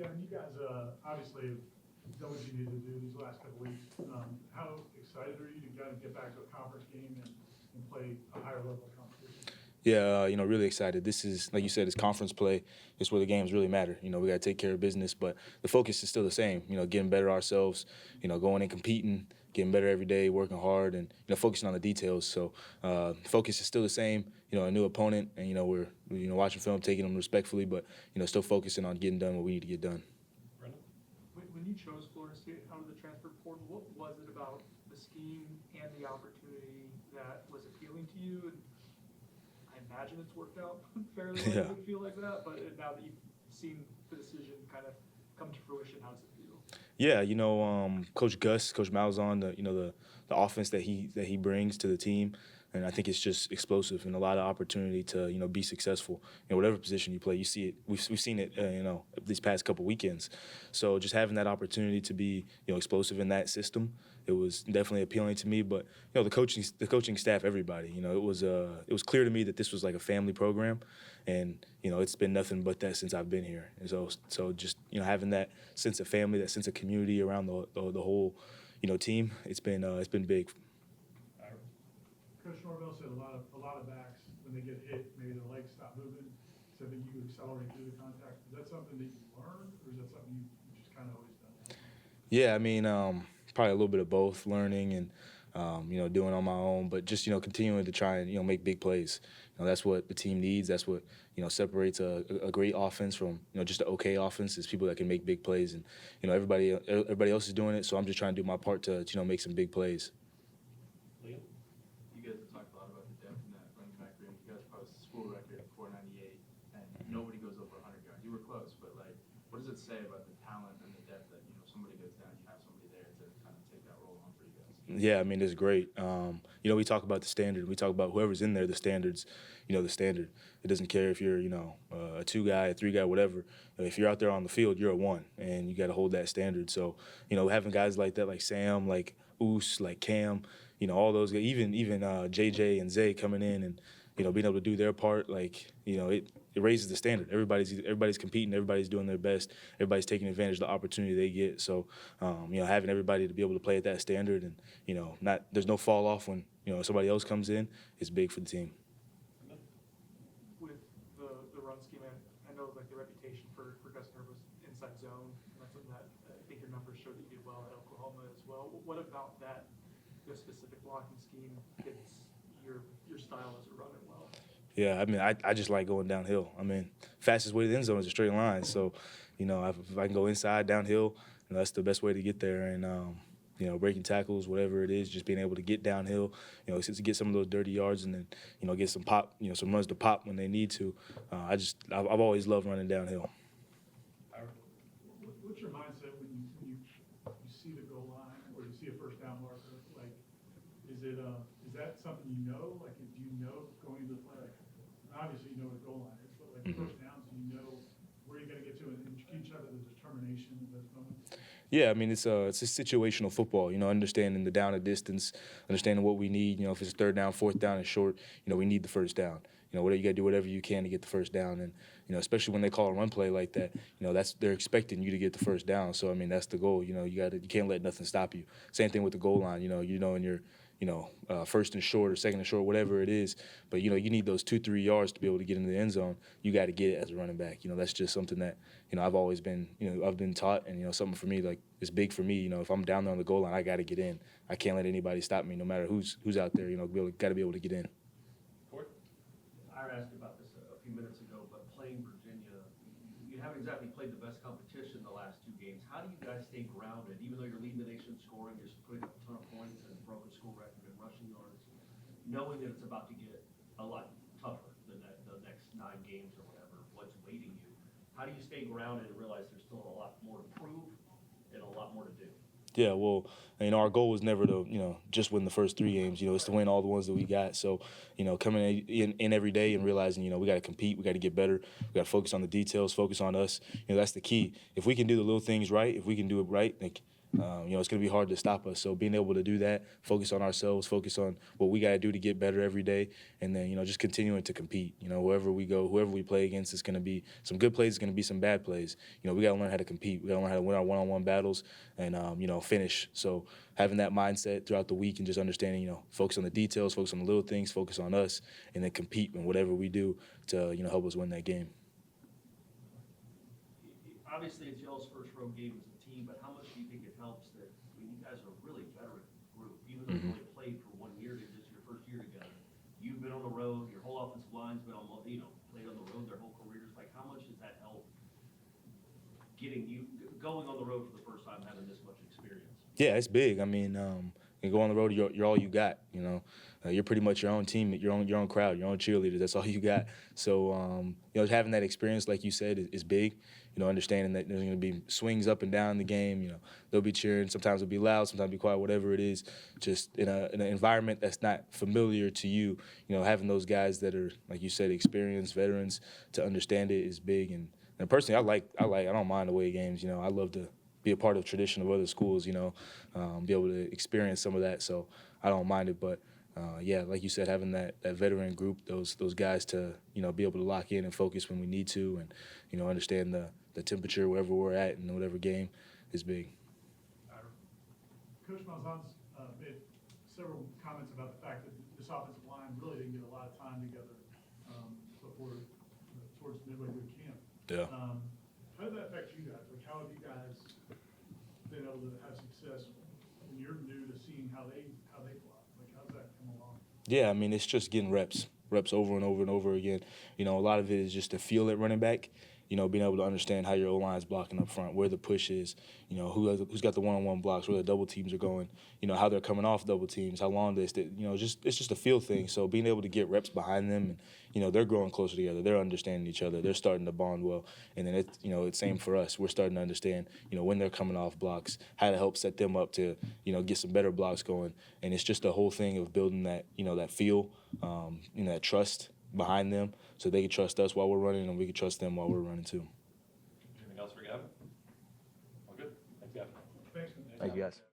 Gavin, you guys obviously have done what you needed to do these last couple weeks. How excited are you to kind of get back to a conference game and play a higher level of competition? Yeah, really excited. This is, like you said, it's conference play. It's where the games really matter. We got to take care of business, but the focus is still the same. Getting better ourselves, going and competing, getting better every day, working hard, and, focusing on the details. So focus is still the same. A new opponent, and, we're, watching film, taking them respectfully, but, still focusing on getting done what we need to get done. When you chose Florida State out of the transfer portal, what was it about the scheme and the opportunity that was appealing to you? And I imagine it's worked out fairly well. Yeah. It would feel like that, but now that you've seen the decision kind of come to fruition, how does it feel? Yeah, Coach Malzahn, the offense that he brings to the team, and I think it's just explosive and a lot of opportunity to be successful in whatever position you play. You see it. We've seen it these past couple weekends. So just having that opportunity to be explosive in that system, it was definitely appealing to me. But the coaching staff, everybody, it was clear to me that this was like a family program, and it's been nothing but that since I've been here. And so just having that sense of family, that sense of community around the whole team, it's been big. Coach Norvell said a lot of backs, when they get hit, maybe their legs stop moving, so that you accelerate through the contact. Is that something that you learned, or is that something you just kind of always done? Yeah, I mean, probably a little bit of both, learning and doing on my own, but just continuing to try and make big plays. That's what the team needs. That's what separates a great offense from just an okay offense, is people that can make big plays. And everybody else is doing it, so I'm just trying to do my part to make some big plays. You guys have talked a lot about the depth in that running back room. You guys posted school record 498, and nobody goes over 100 yards. You were close, but what does it say about the talent and the depth that somebody goes down, you have somebody there to kind of take that role on for you guys? Yeah, I mean, it's great. We talk about the standard. We talk about whoever's in there, the standards, the standard. It doesn't care if you're, a 2-guy, a 3-guy, whatever. If you're out there on the field, you're a 1, and you got to hold that standard. So, having guys like that, like Sam, like Oos, like Cam, all those guys, even JJ and Zay coming in and, being able to do their part, it raises the standard. Everybody's competing. Everybody's doing their best. Everybody's taking advantage of the opportunity they get. So, having everybody to be able to play at that standard and, there's no fall off when, somebody else comes in is big for the team. With the run scheme, I know the reputation for Gus was inside zone. And that's something that I think your numbers show that you did well at Oklahoma as well. What about that specific blocking scheme fits your style as a runner well? Yeah, I mean, I just like going downhill. I mean, fastest way to the end zone is a straight line. So, if I can go inside, downhill, that's the best way to get there. And, breaking tackles, whatever it is, just being able to get downhill, to get some of those dirty yards and then, get some pop, some runs to pop when they need to. I've always loved running downhill. What's your mindset when you see the goal line or you see a first down marker? Is that something Like, do you know going into the play? Obviously, you know what a goal line is, but first downs, do you know where you're going to get to, and can you have the determination in those moments? Yeah, I mean, it's a situational football, understanding the down and distance, understanding what we need. If it's 3rd down, 4th down and short, we need the first down. Whatever you got to do whatever you can to get the first down. And, especially when they call a run play like that, they're expecting you to get the first down. So, I mean, that's the goal. You can't let nothing stop you. Same thing with the goal line, in your first and short or second and short, whatever it is. But, you need those 2-3 yards to be able to get into the end zone. You got to get it as a running back. That's just something that, I've always been, I've been taught. And, something for me, it's big for me. If I'm down there on the goal line, I got to get in. I can't let anybody stop me no matter who's out there, got to be able to get in. I asked you about this a few minutes ago, but playing Virginia, you haven't exactly played the best competition the last 2 games. How do you guys stay grounded, even though you're leading the nation in scoring, you're putting up a ton of points and broken school record in rushing yards, knowing that it's about to get a lot tougher than the next 9 games or whatever, what's waiting you? How do you stay grounded and realize there's still a lot more to prove and a lot more to do? Yeah, well, our goal was never to, just win the first 3 games. It's to win all the ones that we got. So, coming in every day and realizing, we got to compete, we got to get better, we got to focus on the details, focus on us. That's the key. If we can do the little things right, if we can do it right, it's going to be hard to stop us. So being able to do that, focus on ourselves, focus on what we got to do to get better every day, and then, just continuing to compete. Wherever we go, whoever we play against, it's going to be some good plays, it's going to be some bad plays. We got to learn how to compete. We got to learn how to win our one-on-one battles and, finish. So having that mindset throughout the week and just understanding, focus on the details, focus on the little things, focus on us, and then compete in whatever we do to, help us win that game. Obviously, it's y'all's first road game as a team, but how much do you think it helps that, you guys are a really veteran group, even though you only played for 1 year, this is your first year together. You've been on the road, your whole offensive line's been on, played on the road their whole careers. Like, how much does that help going on the road for the first time, having this much experience? Yeah, it's big. I mean, you go on the road, you're all you got. You're pretty much your own team, your own crowd, your own cheerleaders. That's all you got. So, having that experience, like you said, is big. Understanding that there's going to be swings up and down the game. They'll be cheering. Sometimes it'll be loud, sometimes it'll be quiet, whatever it is. Just in an environment that's not familiar to you, having those guys that are, like you said, experienced veterans to understand it is big. And personally, I don't mind away games. I love to be a part of tradition of other schools. Be able to experience some of that. So I don't mind it, but. Yeah, like you said, having that veteran group, those guys to be able to lock in and focus when we need to, and understand the temperature wherever we're at in whatever game is big. Coach Malzahn's made several comments about the fact that this offensive line really didn't get a lot of time together before towards midway through camp. Yeah. How did that affect you guys? Like, how have you guys been able to have success when you're new to seeing how they block? Like, how's that come along? Yeah, I mean, it's just getting reps over and over and over again. A lot of it is just to feel it running back. Being able to understand how your O-line is blocking up front, where the push is, who's got the one-on-one blocks, where the double teams are going, how they're coming off double teams, how long they stay. It's just a feel thing. So being able to get reps behind them, and they're growing closer together, they're understanding each other, they're starting to bond well, and then it's same for us. We're starting to understand, when they're coming off blocks, how to help set them up to, get some better blocks going, and it's just a whole thing of building that, that feel, that trust behind them, so they can trust us while we're running, and we can trust them while we're running too. Anything else for Gavin? All good. Thanks, Gavin. Thanks. Thank you, guys.